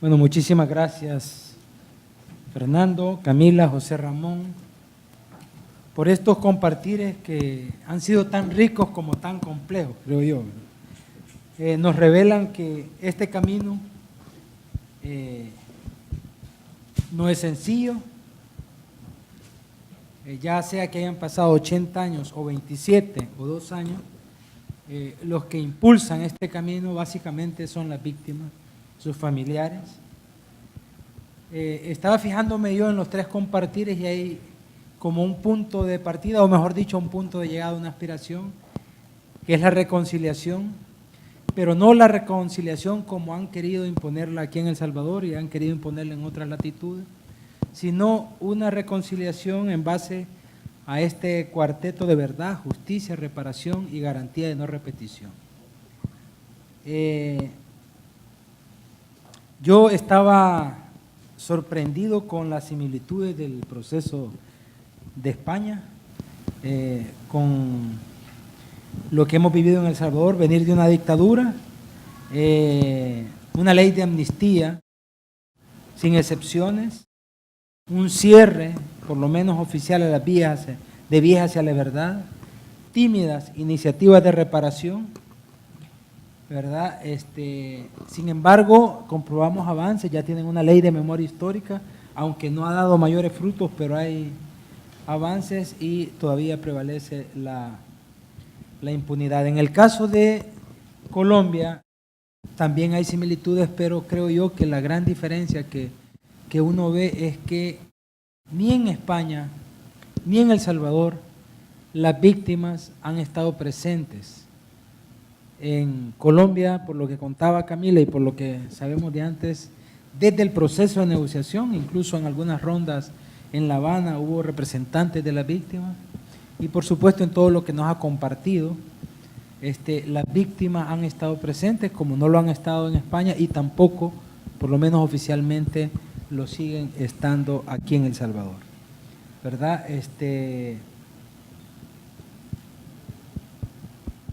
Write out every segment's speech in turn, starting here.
Bueno, muchísimas gracias, Fernando, Camila, José Ramón, por estos compartires que han sido tan ricos como tan complejos, creo yo. Nos revelan que este camino no es sencillo, ya sea que hayan pasado 80 años o 27 o 2 años, los que impulsan este camino básicamente son las víctimas, sus familiares. Estaba fijándome yo en los 3 compartires y hay como un punto de partida, o mejor dicho, un punto de llegada, una aspiración, que es la reconciliación, pero no la reconciliación como han querido imponerla aquí en El Salvador y han querido imponerla en otras latitudes, sino una reconciliación en base a este cuarteto de verdad, justicia, reparación y garantía de no repetición. Yo estaba sorprendido con las similitudes del proceso de España, con lo que hemos vivido en El Salvador, venir de una dictadura, una ley de amnistía sin excepciones, un cierre, por lo menos oficial, a las vías de vías hacia la verdad, tímidas iniciativas de reparación, ¿verdad? Sin embargo, comprobamos avances, ya tienen una ley de memoria histórica, aunque no ha dado mayores frutos, pero hay avances y todavía prevalece la impunidad. En el caso de Colombia también hay similitudes, pero creo yo que la gran diferencia que uno ve es que ni en España ni en El Salvador las víctimas han estado presentes. En Colombia, por lo que contaba Camila y por lo que sabemos de antes, desde el proceso de negociación, incluso en algunas rondas en La Habana hubo representantes de las víctimas, y por supuesto en todo lo que nos ha compartido, las víctimas han estado presentes como no lo han estado en España y tampoco, por lo menos oficialmente, lo siguen estando aquí en El Salvador, ¿verdad?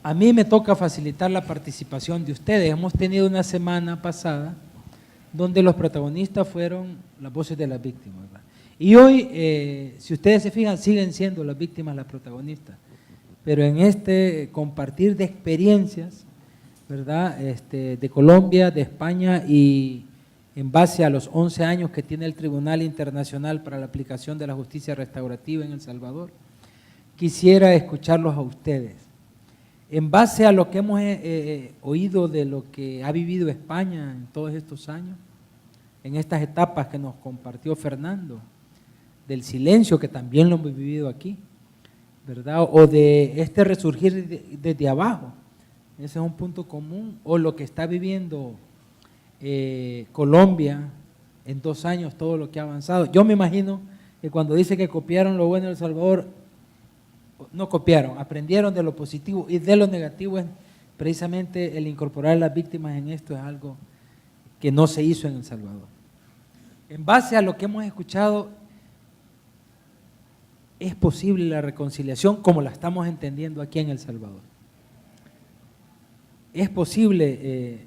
A mí me toca facilitar la participación de ustedes. Hemos tenido una semana pasada donde los protagonistas fueron las voces de las víctimas, ¿verdad? Y hoy, si ustedes se fijan, siguen siendo las víctimas las protagonistas, pero en este compartir de experiencias, ¿verdad? De Colombia, de España y en base a los 11 años que tiene el Tribunal Internacional para la aplicación de la justicia restaurativa en El Salvador, quisiera escucharlos a ustedes. En base a lo que hemos oído de lo que ha vivido España en todos estos años, en estas etapas que nos compartió Fernando, del silencio que también lo hemos vivido aquí, ¿verdad? O de este resurgir desde abajo, ese es un punto común, o lo que está viviendo Colombia en 2 años, todo lo que ha avanzado. Yo me imagino que cuando dice que copiaron lo bueno de El Salvador, no copiaron, aprendieron de lo positivo y de lo negativo es precisamente el incorporar a las víctimas en esto, es algo que no se hizo en El Salvador. En base a lo que hemos escuchado, es posible la reconciliación como la estamos entendiendo aquí en El Salvador. Es posible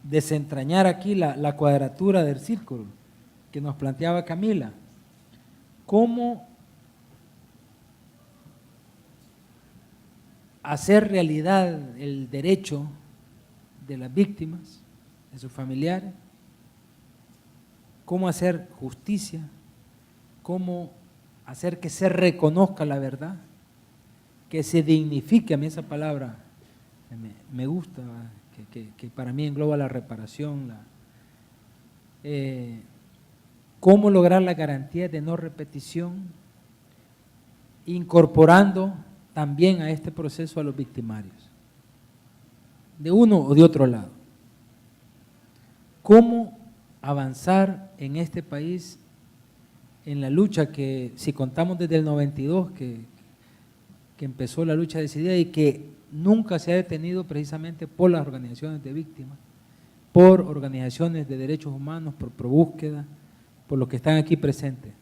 desentrañar aquí la cuadratura del círculo que nos planteaba Camila. ¿Cómo hacer realidad el derecho de las víctimas, de sus familiares? ¿Cómo hacer justicia? ¿Cómo hacer que se reconozca la verdad? Que se dignifique, a mí esa palabra me gusta, que para mí engloba la reparación. ¿Cómo lograr la garantía de no repetición? Incorporando también a este proceso a los victimarios, de uno o de otro lado. ¿Cómo avanzar en este país en la lucha que, si contamos desde el 92, que empezó la lucha decidida y que nunca se ha detenido precisamente por las organizaciones de víctimas, por organizaciones de derechos humanos, por ProBúsqueda, por los que están aquí presentes?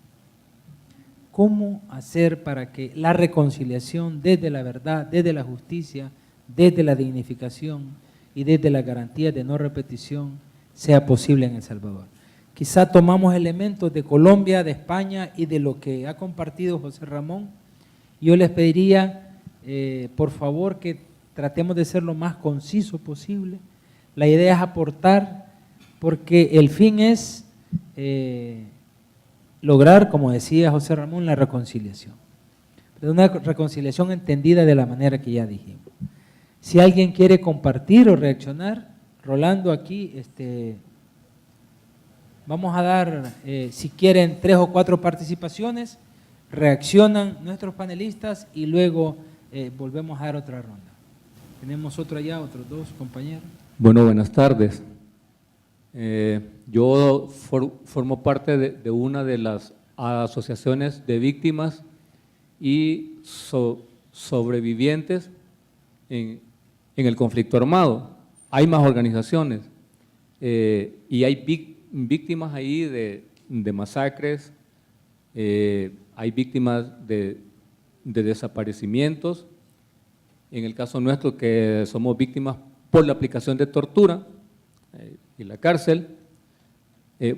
¿Cómo hacer para que la reconciliación desde la verdad, desde la justicia, desde la dignificación y desde las garantías de no repetición sea posible en El Salvador. Quizá tomamos elementos de Colombia, de España y de lo que ha compartido José Ramón. Yo les pediría, por favor, que tratemos de ser lo más conciso posible. La idea es aportar, porque el fin es lograr, como decía José Ramón, la reconciliación. Pero una reconciliación entendida de la manera que ya dijimos. Si alguien quiere compartir o reaccionar, Rolando, aquí, vamos a dar, si quieren, 3 o 4 participaciones, reaccionan nuestros panelistas y luego volvemos a dar otra ronda. Tenemos otro allá, otros 2 compañeros. Bueno, buenas tardes. Yo formo parte de una de las asociaciones de víctimas y sobrevivientes en el conflicto armado. Hay más organizaciones y hay víctimas ahí de masacres, hay víctimas de desaparecimientos. En el caso nuestro, que somos víctimas por la aplicación de tortura y la cárcel. Y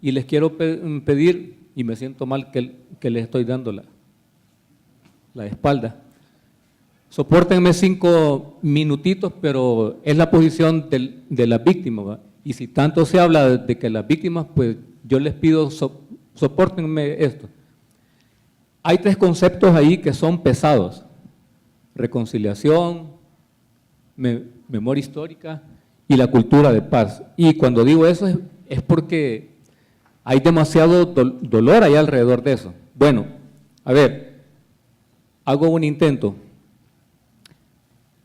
les quiero pedir, y me siento mal que les estoy dando la espalda. Sopórtenme 5 minutitos, pero es la posición de las víctimas, ¿va? Y si tanto se habla de que las víctimas, pues yo les pido, sopórtenme esto. Hay 3 conceptos ahí que son pesados: reconciliación, memoria histórica y la cultura de paz. Y cuando digo eso es porque hay demasiado dolor ahí alrededor de eso. Bueno, a ver, hago un intento.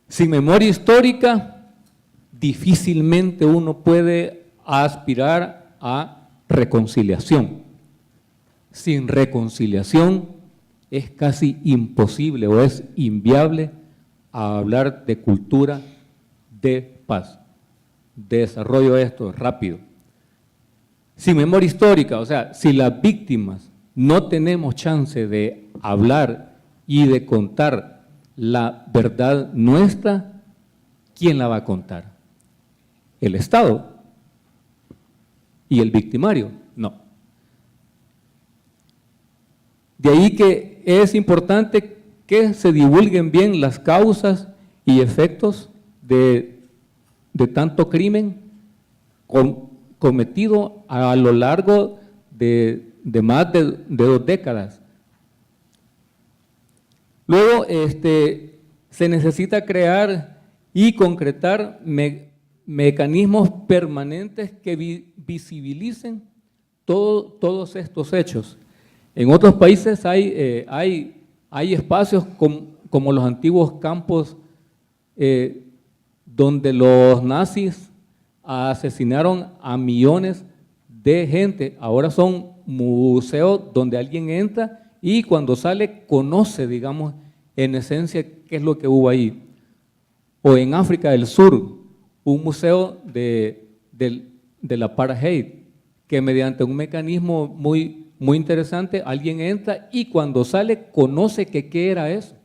Sin memoria histórica, difícilmente uno puede aspirar a reconciliación. Sin reconciliación es casi imposible o es inviable hablar de cultura de paz. Desarrollo esto rápido. Sin memoria histórica, o sea, si las víctimas no tenemos chance de hablar y de contar la verdad nuestra, ¿quién la va a contar? ¿El Estado? ¿Y el victimario? No. De ahí que es importante que se divulguen bien las causas y efectos de tanto crimen cometido a lo largo de más de 2 décadas. Luego, se necesita crear y concretar mecanismos permanentes que visibilicen todos estos hechos. En otros países hay espacios como los antiguos campos donde los nazis asesinaron a millones de gente. Ahora son museos donde alguien entra y cuando sale conoce, digamos, en esencia qué es lo que hubo ahí. O en África del Sur, un museo del apartheid, que mediante un mecanismo muy interesante, alguien entra y cuando sale conoce qué era eso.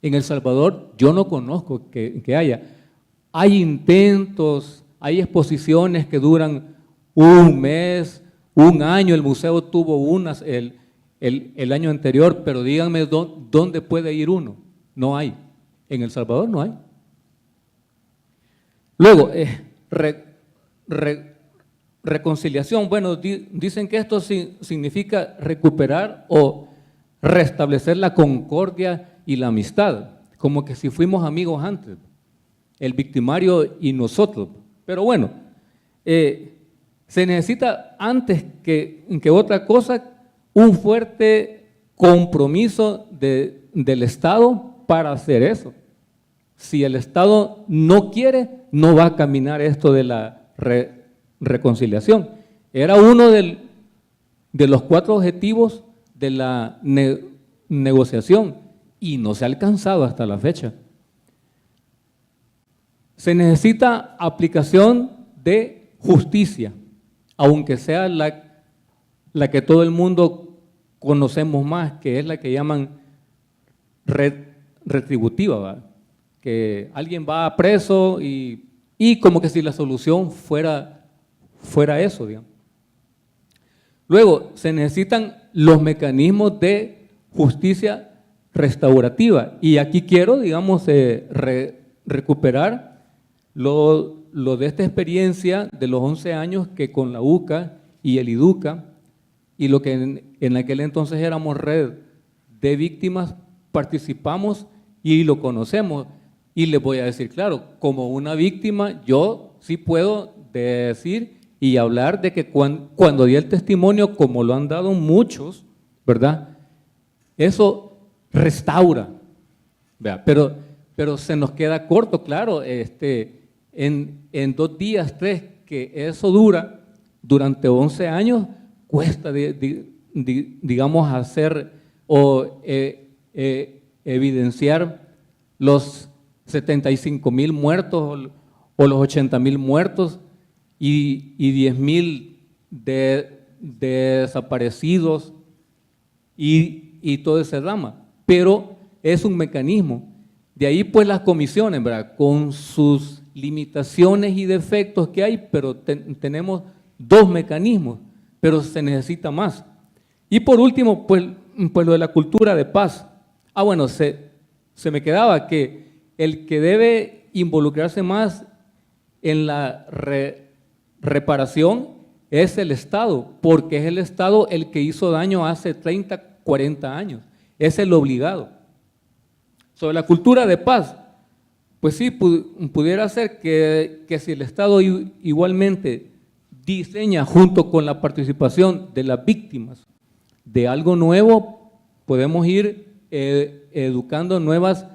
En El Salvador yo no conozco que haya. Hay intentos, hay exposiciones que duran 1 mes, 1 año, el museo tuvo unas el año anterior, pero díganme dónde puede ir uno. No hay. En El Salvador no hay. Luego, reconciliación. Bueno, dicen que esto significa recuperar o restablecer la concordia y la amistad, como que si fuimos amigos antes, el victimario y nosotros. Pero bueno, se necesita antes que otra cosa un fuerte compromiso del Estado para hacer eso. Si el Estado no quiere, no va a caminar esto de la reconciliación. Era uno de los 4 objetivos de la negociación y no se ha alcanzado hasta la fecha. Se necesita aplicación de justicia, aunque sea la que todo el mundo conocemos más, que es la que llaman retributiva, ¿verdad? que alguien va preso y como que si la solución fuera eso, digamos. Luego, se necesitan los mecanismos de justicia restaurativa. Y aquí quiero, digamos, recuperar lo de esta experiencia de los 11 años que con la UCA y el IDUCA, y lo que en aquel entonces éramos red de víctimas, participamos y lo conocemos. Y les voy a decir, claro, como una víctima, yo sí puedo decir y hablar de que cuando di el testimonio, como lo han dado muchos, ¿verdad? Eso restaura, ¿verdad? Pero se nos queda corto, claro, en 2 días, 3, que eso dura durante 11 años, cuesta, digamos, hacer o evidenciar los 75,000 muertos o los 80,000 muertos y 10,000 desaparecidos y todo ese drama. Pero es un mecanismo. De ahí pues las comisiones, ¿verdad? Con sus limitaciones y defectos que hay, pero tenemos 2 mecanismos, pero se necesita más. Y por último, pues lo de la cultura de paz. Bueno, se me quedaba que el que debe involucrarse más en la reparación es el Estado, porque es el Estado el que hizo daño hace 30, 40 años. Es el obligado. Sobre la cultura de paz, pues sí, pudiera ser que si el Estado igualmente diseña junto con la participación de las víctimas de algo nuevo, podemos ir educando nuevas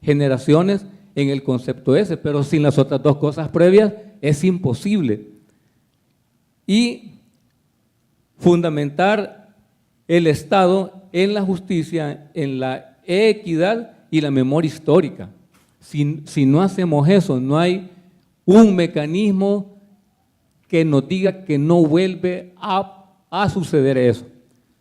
generaciones en el concepto ese, pero sin las otras 2 cosas previas es imposible. Y fundamentar el Estado en la justicia, en la equidad y la memoria histórica. Si no hacemos eso, no hay un mecanismo que nos diga que no vuelve a suceder eso.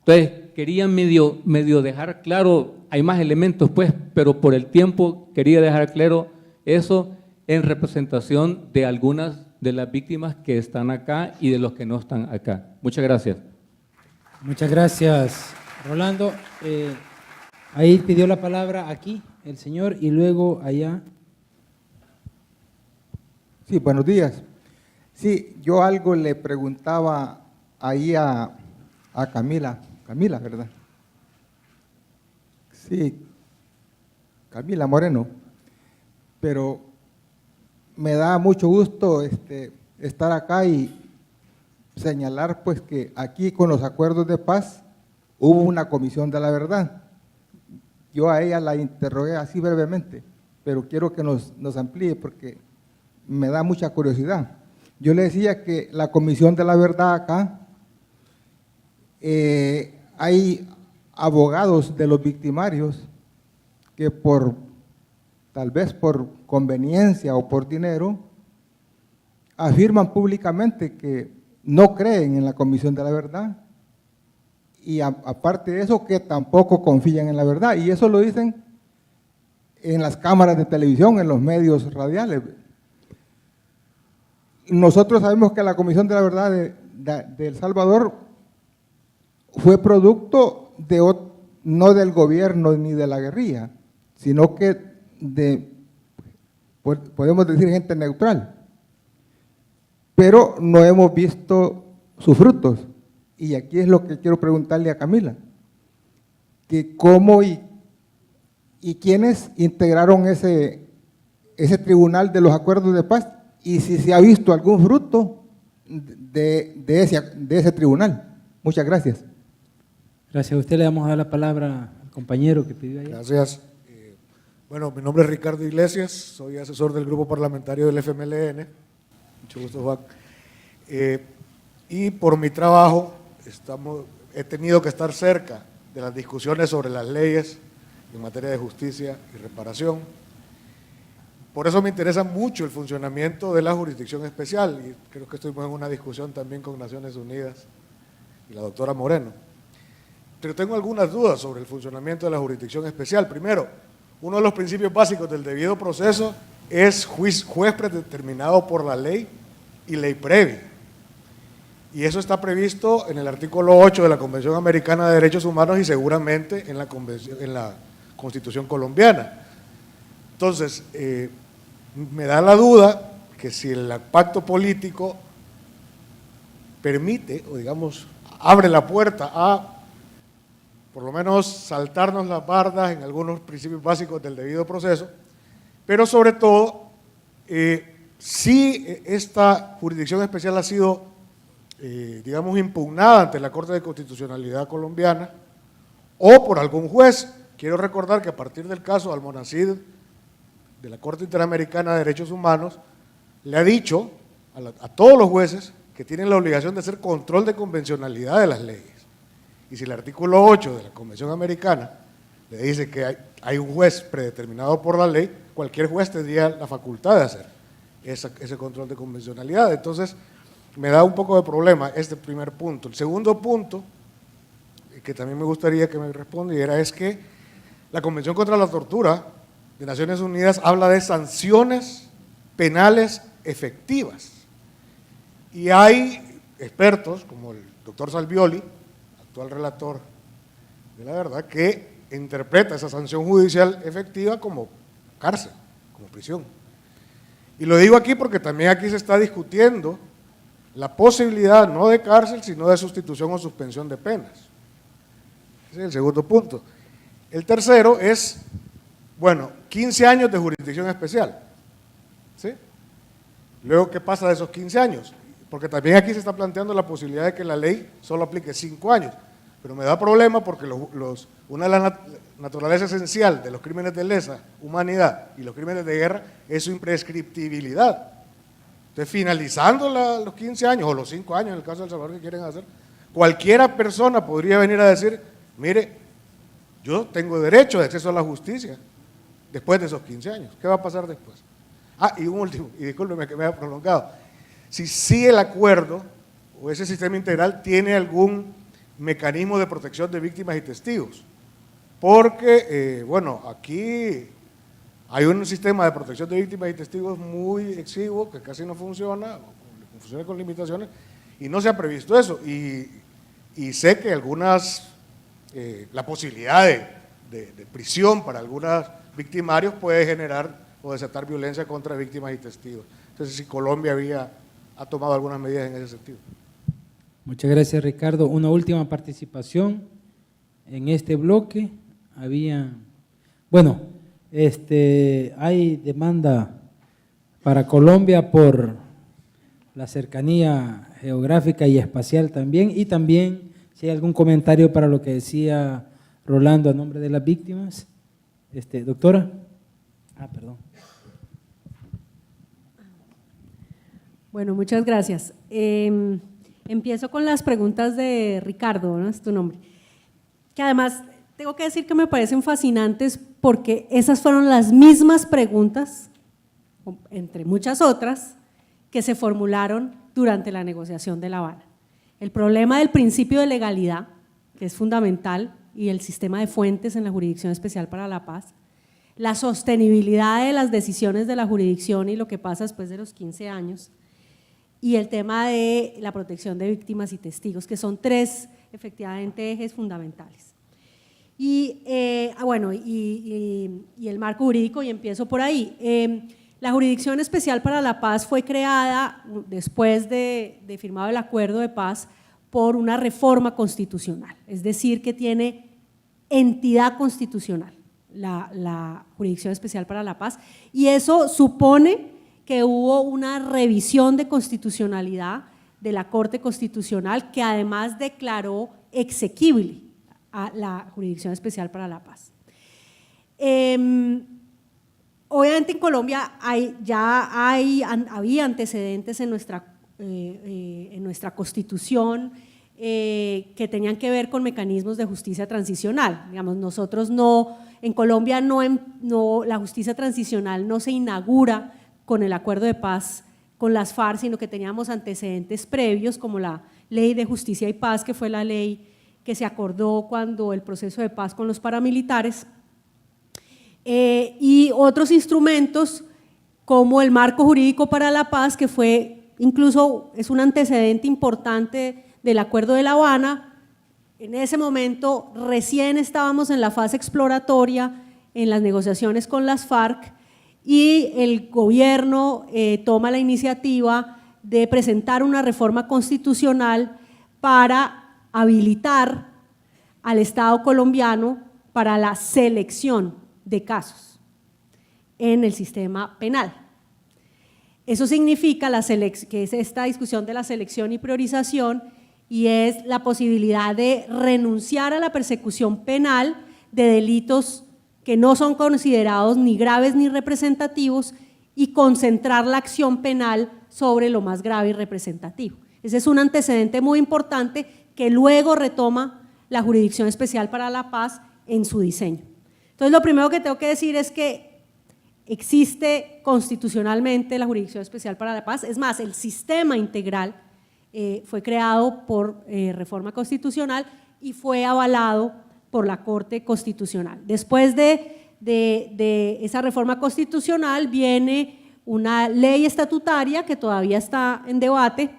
Entonces, quería medio dejar claro, hay más elementos pues, pero por el tiempo quería dejar claro eso en representación de algunas de las víctimas que están acá y de los que no están acá. Muchas gracias. Muchas gracias, Rolando. Ahí pidió la palabra aquí el señor y luego allá. Sí, buenos días. Sí, yo algo le preguntaba ahí a Camila, ¿verdad? Sí, Camila Moreno, pero me da mucho gusto estar acá y señalar pues que aquí con los acuerdos de paz hubo una comisión de la verdad. Yo a ella la interrogué así brevemente, pero quiero que nos amplíe porque me da mucha curiosidad. Yo le decía que la comisión de la verdad acá, hay abogados de los victimarios que tal vez por conveniencia o por dinero, afirman públicamente que no creen en la comisión de la verdad y aparte de eso que tampoco confían en la verdad, y eso lo dicen en las cámaras de televisión, en los medios radiales. Nosotros sabemos que la comisión de la verdad de El Salvador fue producto no del gobierno ni de la guerrilla, sino que podemos decir gente neutral, pero no hemos visto sus frutos. Y aquí es lo que quiero preguntarle a Camila, que cómo y quiénes integraron ese tribunal de los acuerdos de paz y si se ha visto algún fruto de ese tribunal. Muchas gracias. Gracias. A usted le vamos a dar la palabra al compañero que pidió allá. Gracias. Bueno, mi nombre es Ricardo Iglesias, soy asesor del grupo parlamentario del FMLN. Mucho gusto, Juan. Y por mi trabajo he tenido que estar cerca de las discusiones sobre las leyes en materia de justicia y reparación. Por eso me interesa mucho el funcionamiento de la jurisdicción especial y creo que estuvimos en una discusión también con Naciones Unidas y la doctora Moreno. Pero tengo algunas dudas sobre el funcionamiento de la jurisdicción especial. Primero, uno de los principios básicos del debido proceso es juez predeterminado por la ley y ley previa. Y eso está previsto en el artículo 8 de la Convención Americana de Derechos Humanos y seguramente en la Constitución colombiana. Entonces, me da la duda que si el pacto político permite, o digamos, abre la puerta a, por lo menos, saltarnos las bardas en algunos principios básicos del debido proceso, pero sobre todo, si esta jurisdicción especial ha sido, digamos, impugnada ante la Corte de Constitucionalidad colombiana o por algún juez. Quiero recordar que a partir del caso Almonacid de la Corte Interamericana de Derechos Humanos, le ha dicho a todos los jueces que tienen la obligación de hacer control de convencionalidad de las leyes. Y si el artículo 8 de la Convención Americana le dice que hay un juez predeterminado por la ley, cualquier juez tendría la facultad de hacer ese control de convencionalidad. Entonces, me da un poco de problema este primer punto. El segundo punto, que también me gustaría que me respondiera, es que la Convención contra la Tortura de Naciones Unidas habla de sanciones penales efectivas. Y hay expertos, como el doctor Salvioli, actual relator de la verdad, que interpreta esa sanción judicial efectiva como cárcel, como prisión. Y lo digo aquí porque también aquí se está discutiendo la posibilidad no de cárcel, sino de sustitución o suspensión de penas. Ese es el segundo punto. El tercero es, bueno, 15 años de jurisdicción especial. ¿Sí? Luego, ¿qué pasa de esos 15 años? Porque también aquí se está planteando la posibilidad de que la ley solo aplique 5 años. Pero me da problema porque una de las naturaleza esencial de los crímenes de lesa humanidad y los crímenes de guerra es su imprescriptibilidad. Entonces, finalizando los 15 años o los 5 años en el caso de El Salvador que quieren hacer, cualquiera persona podría venir a decir, mire, yo tengo derecho de acceso a la justicia después de esos 15 años. ¿Qué va a pasar después? Ah, y un último, y discúlpeme que me haya prolongado. Si el acuerdo o ese sistema integral tiene algún mecanismo de protección de víctimas y testigos. Porque, bueno, aquí hay un sistema de protección de víctimas y testigos muy exiguo que casi no funciona, funciona con limitaciones, y no se ha previsto eso. Y sé que la posibilidad de prisión para algunos victimarios puede generar o desatar violencia contra víctimas y testigos. Entonces, si Colombia ha tomado algunas medidas en ese sentido. Muchas gracias, Ricardo. Una última participación en este bloque. Hay demanda para Colombia por la cercanía geográfica y espacial también, y también si hay algún comentario para lo que decía Rolando a nombre de las víctimas. Doctora. Perdón. Bueno, muchas gracias. Empiezo con las preguntas de Ricardo, ¿no? Es tu nombre. Que además tengo que decir que me parecen fascinantes porque esas fueron las mismas preguntas, entre muchas otras, que se formularon durante la negociación de La Habana. El problema del principio de legalidad, que es fundamental, y el sistema de fuentes en la Jurisdicción Especial para la Paz, la sostenibilidad de las decisiones de la jurisdicción y lo que pasa después de los 15 años, y el tema de la protección de víctimas y testigos, que son 3, efectivamente, ejes fundamentales. Y el marco jurídico, y empiezo por ahí. La Jurisdicción Especial para la Paz fue creada después de firmado el Acuerdo de Paz por una reforma constitucional, es decir, que tiene entidad constitucional, la Jurisdicción Especial para la Paz, y eso supone que hubo una revisión de constitucionalidad de la Corte Constitucional que además declaró exequible a la Jurisdicción Especial para la Paz. Obviamente en Colombia había antecedentes en nuestra Constitución que tenían que ver con mecanismos de justicia transicional. Digamos, nosotros en Colombia la justicia transicional no se inaugura con el acuerdo de paz con las FARC, sino que teníamos antecedentes previos como la Ley de Justicia y Paz, que fue la ley que se acordó cuando el proceso de paz con los paramilitares, y otros instrumentos como el Marco Jurídico para la Paz, que fue incluso es un antecedente importante del Acuerdo de La Habana. En ese momento recién estábamos en la fase exploratoria en las negociaciones con las FARC y el gobierno toma la iniciativa de presentar una reforma constitucional para habilitar al Estado colombiano para la selección de casos en el sistema penal. Eso significa que es esta discusión de la selección y priorización, y es la posibilidad de renunciar a la persecución penal de delitos que no son considerados ni graves ni representativos y concentrar la acción penal sobre lo más grave y representativo. Ese es un antecedente muy importante que luego retoma la Jurisdicción Especial para la Paz en su diseño. Entonces, lo primero que tengo que decir es que existe constitucionalmente la Jurisdicción Especial para la Paz, es más, el sistema integral fue creado por reforma constitucional y fue avalado por la Corte Constitucional. Después de esa reforma constitucional viene una ley estatutaria que todavía está en debate,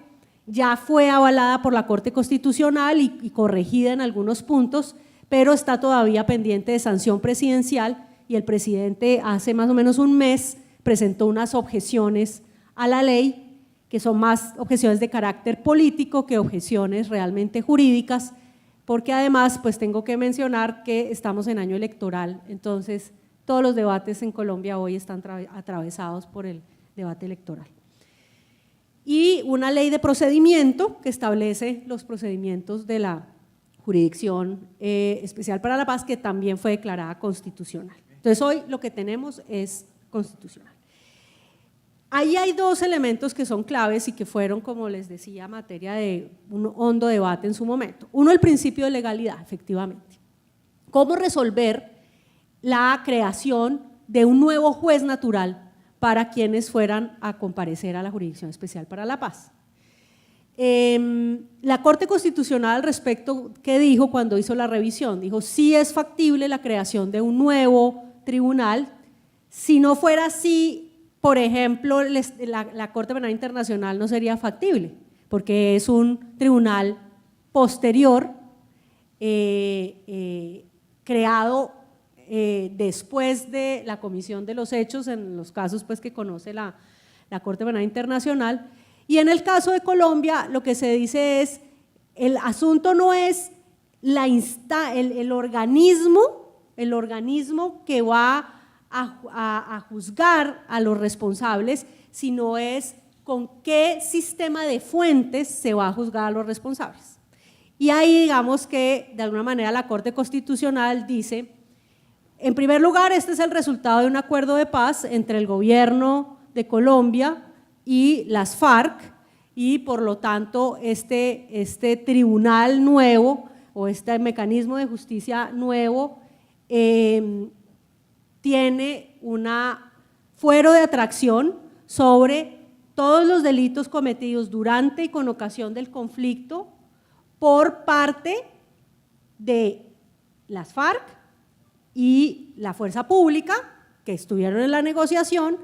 ya fue avalada por la Corte Constitucional y corregida en algunos puntos, pero está todavía pendiente de sanción presidencial, y el presidente hace más o menos un mes presentó unas objeciones a la ley, que son más objeciones de carácter político que objeciones realmente jurídicas, porque además pues tengo que mencionar que estamos en año electoral, entonces todos los debates en Colombia hoy están atravesados por el debate electoral. Y una ley de procedimiento que establece los procedimientos de la Jurisdicción Especial para la Paz, que también fue declarada constitucional. Entonces hoy lo que tenemos es constitucional. Ahí hay dos elementos que son claves y que fueron, como les decía, materia de un hondo debate en su momento. Uno, el principio de legalidad, efectivamente. ¿Cómo resolver la creación de un nuevo juez natural para quienes fueran a comparecer a la Jurisdicción Especial para la Paz? La Corte Constitucional al respecto, ¿qué dijo cuando hizo la revisión? Dijo, sí es factible la creación de un nuevo tribunal. Si no fuera así, por ejemplo, la Corte Penal Internacional no sería factible, porque es un tribunal posterior, creado después de la comisión de los hechos, en los casos pues, que conoce la Corte Penal Internacional. Y en el caso de Colombia, lo que se dice es, el asunto no es el organismo que va a juzgar a los responsables, sino es con qué sistema de fuentes se va a juzgar a los responsables. Y ahí digamos que de alguna manera la Corte Constitucional dice, en primer lugar, este es el resultado de un acuerdo de paz entre el gobierno de Colombia y las FARC, y por lo tanto este tribunal nuevo o este mecanismo de justicia nuevo tiene un fuero de atracción sobre todos los delitos cometidos durante y con ocasión del conflicto por parte de las FARC y la fuerza pública que estuvieron en la negociación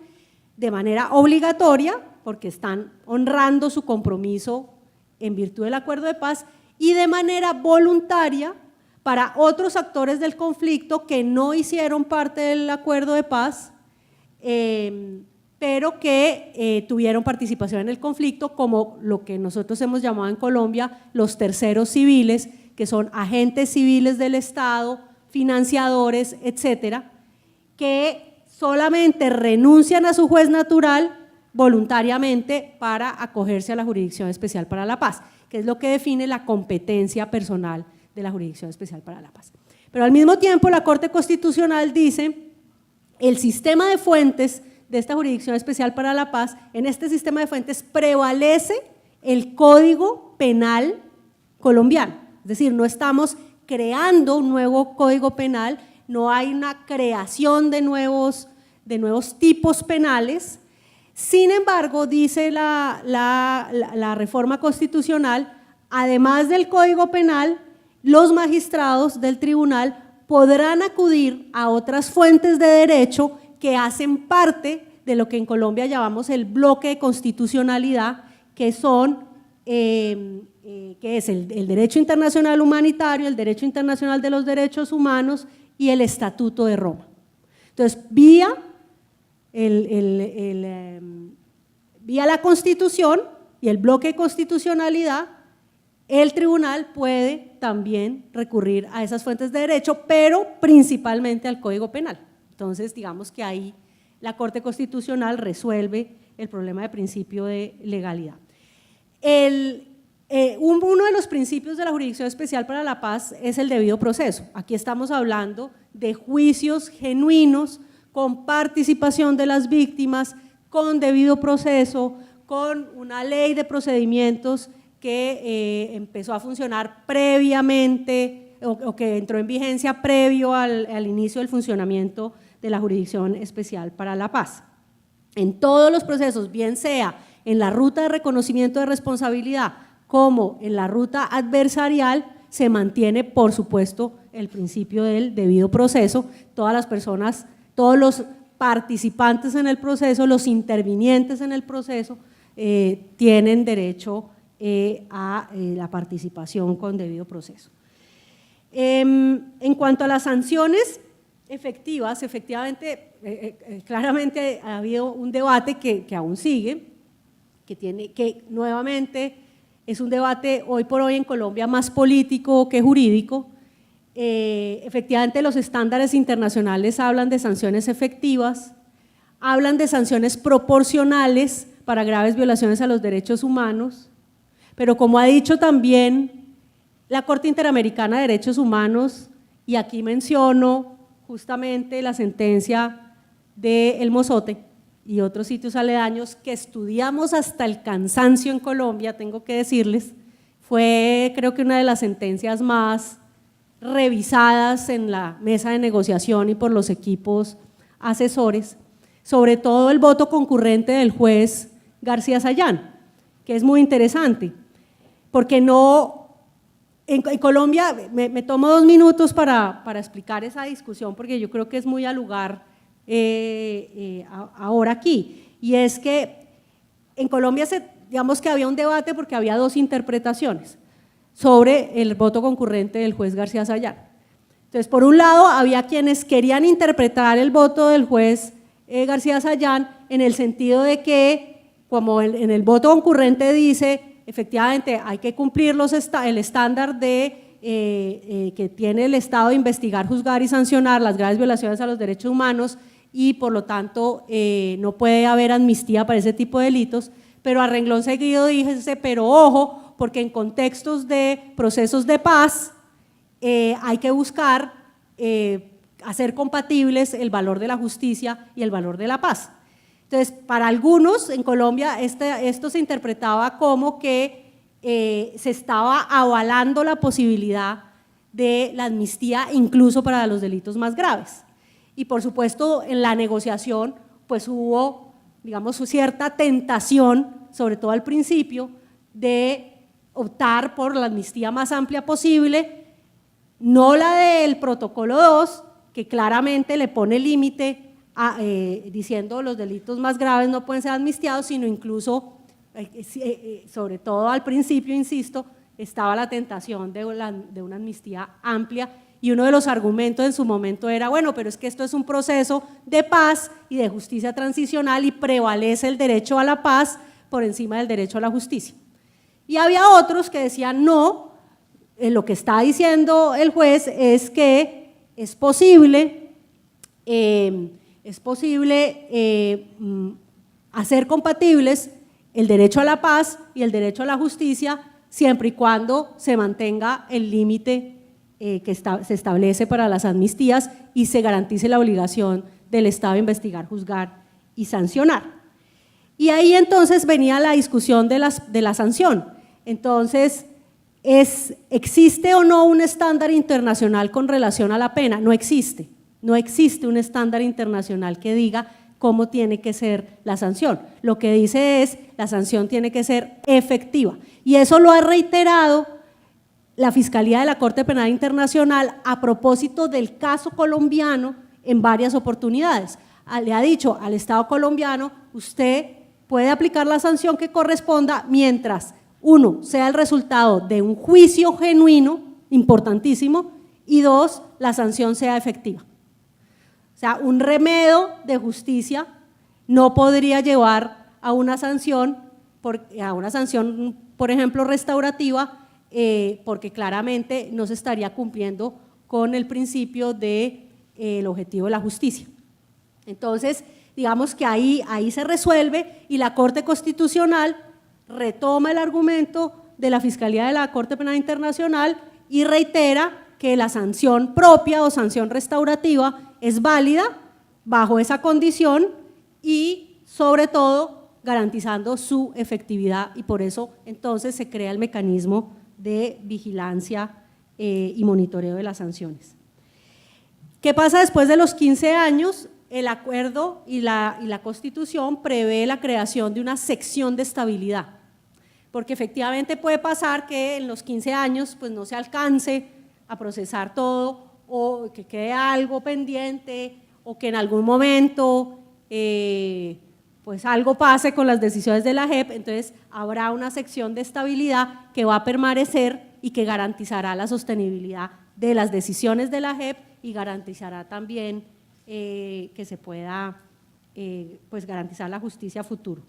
de manera obligatoria, porque están honrando su compromiso en virtud del acuerdo de paz, y de manera voluntaria para otros actores del conflicto que no hicieron parte del acuerdo de paz, pero que tuvieron participación en el conflicto, como lo que nosotros hemos llamado en Colombia los terceros civiles, que son agentes civiles del Estado, financiadores, etcétera, que solamente renuncian a su juez natural voluntariamente para acogerse a la Jurisdicción Especial para la Paz, que es lo que define la competencia personal de la Jurisdicción Especial para la Paz. Pero al mismo tiempo la Corte Constitucional dice, el sistema de fuentes de esta Jurisdicción Especial para la Paz, en este sistema de fuentes prevalece el Código Penal colombiano, es decir, no estamos creando un nuevo Código Penal, no hay una creación de nuevos tipos penales. Sin embargo, dice la reforma constitucional, además del Código Penal, los magistrados del tribunal podrán acudir a otras fuentes de derecho que hacen parte de lo que en Colombia llamamos el bloque de constitucionalidad, que son, que es el derecho internacional humanitario, el derecho internacional de los derechos humanos y el Estatuto de Roma. Entonces, vía la Constitución y el bloque de constitucionalidad, el tribunal puede también recurrir a esas fuentes de derecho, pero principalmente al Código Penal. Entonces, digamos que ahí la Corte Constitucional resuelve el problema de principio de legalidad. Uno de los principios de la Jurisdicción Especial para la Paz es el debido proceso. Aquí estamos hablando de juicios genuinos, con participación de las víctimas, con debido proceso, con una ley de procedimientos que empezó a funcionar previamente o que entró en vigencia previo al inicio del funcionamiento de la Jurisdicción Especial para la Paz. En todos los procesos, bien sea en la ruta de reconocimiento de responsabilidad como en la ruta adversarial, se mantiene, por supuesto, el principio del debido proceso. Todas las personas, todos los participantes en el proceso, los intervinientes en el proceso, tienen derecho a la participación con debido proceso. En cuanto a las sanciones efectivas, efectivamente, claramente ha habido un debate que aún sigue, que nuevamente es un debate hoy por hoy en Colombia más político que jurídico. Efectivamente, los estándares internacionales hablan de sanciones efectivas, hablan de sanciones proporcionales para graves violaciones a los derechos humanos, pero como ha dicho también la Corte Interamericana de Derechos Humanos, y aquí menciono justamente la sentencia de El Mozote y otros sitios aledaños que estudiamos hasta el cansancio en Colombia, tengo que decirles, fue creo que una de las sentencias más revisadas en la mesa de negociación y por los equipos asesores, sobre todo el voto concurrente del juez García Sayán, que es muy interesante, porque no, en Colombia, me tomo 2 minutos para explicar esa discusión, porque yo creo que es muy al lugar ahora aquí, y es que en Colombia digamos que había un debate porque había 2 interpretaciones sobre el voto concurrente del juez García Sayán. Entonces, por un lado, había quienes querían interpretar el voto del juez García Sayán en el sentido de que, como en el voto concurrente dice, efectivamente hay que cumplir el estándar que tiene el Estado de investigar, juzgar y sancionar las graves violaciones a los derechos humanos y por lo tanto no puede haber amnistía para ese tipo de delitos, pero a renglón seguido dice, pero ojo, porque en contextos de procesos de paz hay que buscar hacer compatibles el valor de la justicia y el valor de la paz. Entonces, para algunos en Colombia esto se interpretaba como que se estaba avalando la posibilidad de la amnistía incluso para los delitos más graves. Y por supuesto en la negociación pues hubo, digamos, cierta tentación, sobre todo al principio, de optar por la amnistía más amplia posible, no la del protocolo 2, que claramente le pone límite diciendo los delitos más graves no pueden ser amnistiados, sino incluso, sobre todo al principio, insisto, estaba la tentación de una amnistía amplia, y uno de los argumentos en su momento era, bueno, pero es que esto es un proceso de paz y de justicia transicional y prevalece el derecho a la paz por encima del derecho a la justicia. Y había otros que decían, no, lo que está diciendo el juez es que es posible hacer compatibles el derecho a la paz y el derecho a la justicia siempre y cuando se mantenga el límite que se establece para las amnistías y se garantice la obligación del Estado de investigar, juzgar y sancionar. Y ahí entonces venía la discusión de la sanción. Entonces, ¿existe o no un estándar internacional con relación a la pena? No existe. No existe un estándar internacional que diga cómo tiene que ser la sanción. Lo que dice es, la sanción tiene que ser efectiva. Y eso lo ha reiterado la Fiscalía de la Corte Penal Internacional a propósito del caso colombiano en varias oportunidades. Le ha dicho al Estado colombiano, usted puede aplicar la sanción que corresponda mientras, uno, sea el resultado de un juicio genuino, importantísimo, y dos, la sanción sea efectiva. O sea, un remedio de justicia no podría llevar a una sanción, por ejemplo, restaurativa, porque claramente no se estaría cumpliendo con el principio del objetivo de la justicia. Entonces, digamos que ahí se resuelve y la Corte Constitucional retoma el argumento de la Fiscalía de la Corte Penal Internacional y reitera que la sanción propia o sanción restaurativa es válida bajo esa condición y sobre todo garantizando su efectividad, y por eso entonces se crea el mecanismo de vigilancia y monitoreo de las sanciones. ¿Qué pasa después de los 15 años? El acuerdo y la Constitución prevé la creación de una sección de estabilidad, porque efectivamente puede pasar que en los 15 años pues no se alcance a procesar todo, o que quede algo pendiente, o que en algún momento pues algo pase con las decisiones de la JEP. Entonces habrá una sección de estabilidad que va a permanecer y que garantizará la sostenibilidad de las decisiones de la JEP y garantizará también que se pueda pues garantizar la justicia a futuro.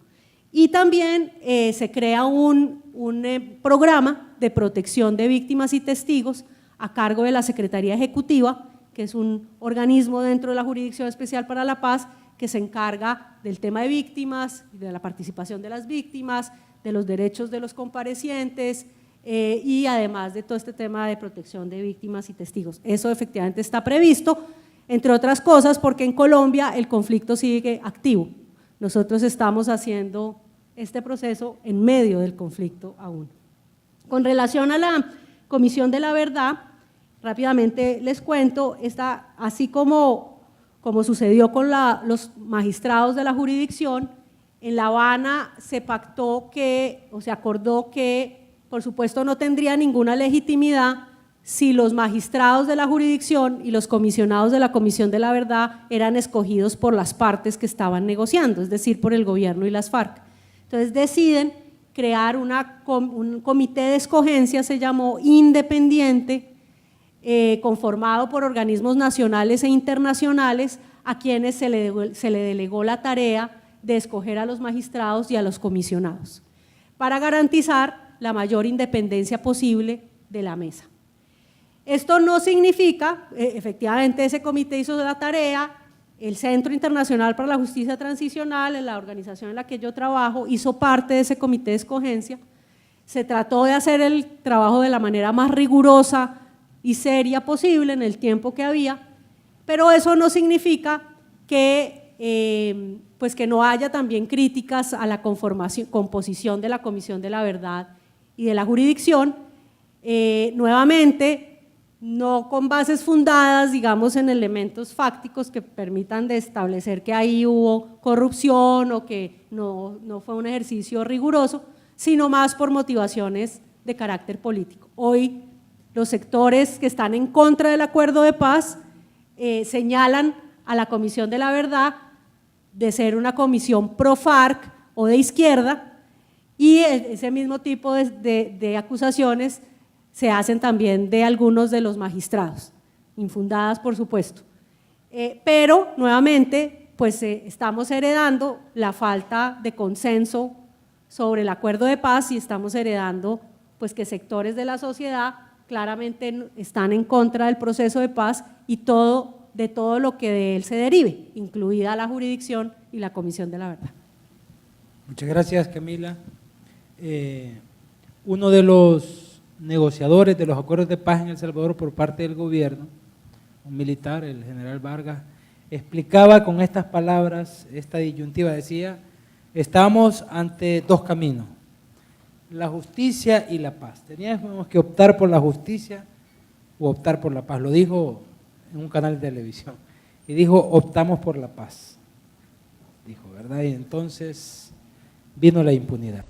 Y también se crea un programa de protección de víctimas y testigos a cargo de la Secretaría Ejecutiva, que es un organismo dentro de la Jurisdicción Especial para la Paz que se encarga del tema de víctimas, de la participación de las víctimas, de los derechos de los comparecientes y además de todo este tema de protección de víctimas y testigos. Eso efectivamente está previsto, entre otras cosas porque en Colombia el conflicto sigue activo. Nosotros estamos haciendo este proceso en medio del conflicto aún. Con relación a la Comisión de la Verdad, rápidamente les cuento, así como sucedió con los magistrados de la jurisdicción, en La Habana se pactó o se acordó que, por supuesto, no tendría ninguna legitimidad si los magistrados de la jurisdicción y los comisionados de la Comisión de la Verdad eran escogidos por las partes que estaban negociando, es decir, por el gobierno y las FARC. Entonces deciden crear un comité de escogencia, se llamó independiente, conformado por organismos nacionales e internacionales, a quienes se le delegó la tarea de escoger a los magistrados y a los comisionados, para garantizar la mayor independencia posible de la mesa. Esto no significa, efectivamente ese comité hizo la tarea, el Centro Internacional para la Justicia Transicional, la organización en la que yo trabajo, hizo parte de ese comité de escogencia. Se trató de hacer el trabajo de la manera más rigurosa y seria posible en el tiempo que había, pero eso no significa que, pues que no haya también críticas a la composición de la Comisión de la Verdad y de la jurisdicción, nuevamente no con bases fundadas, digamos, en elementos fácticos que permitan de establecer que ahí hubo corrupción o que no fue un ejercicio riguroso, sino más por motivaciones de carácter político. Hoy los sectores que están en contra del acuerdo de paz señalan a la Comisión de la Verdad de ser una comisión pro-FARC o de izquierda, y ese mismo tipo de acusaciones se hacen también de algunos de los magistrados, infundadas por supuesto. Pero nuevamente pues estamos heredando la falta de consenso sobre el acuerdo de paz y estamos heredando pues que sectores de la sociedad claramente están en contra del proceso de paz y de todo lo que de él se derive, incluida la jurisdicción y la Comisión de la Verdad. Muchas gracias, Camila. Uno de los negociadores de los acuerdos de paz en El Salvador por parte del gobierno, un militar, el general Vargas, explicaba con estas palabras, esta disyuntiva, decía, estamos ante dos caminos, la justicia y la paz. Teníamos que optar por la justicia o optar por la paz. Lo dijo en un canal de televisión y dijo, optamos por la paz, dijo, ¿verdad? Y entonces vino la impunidad.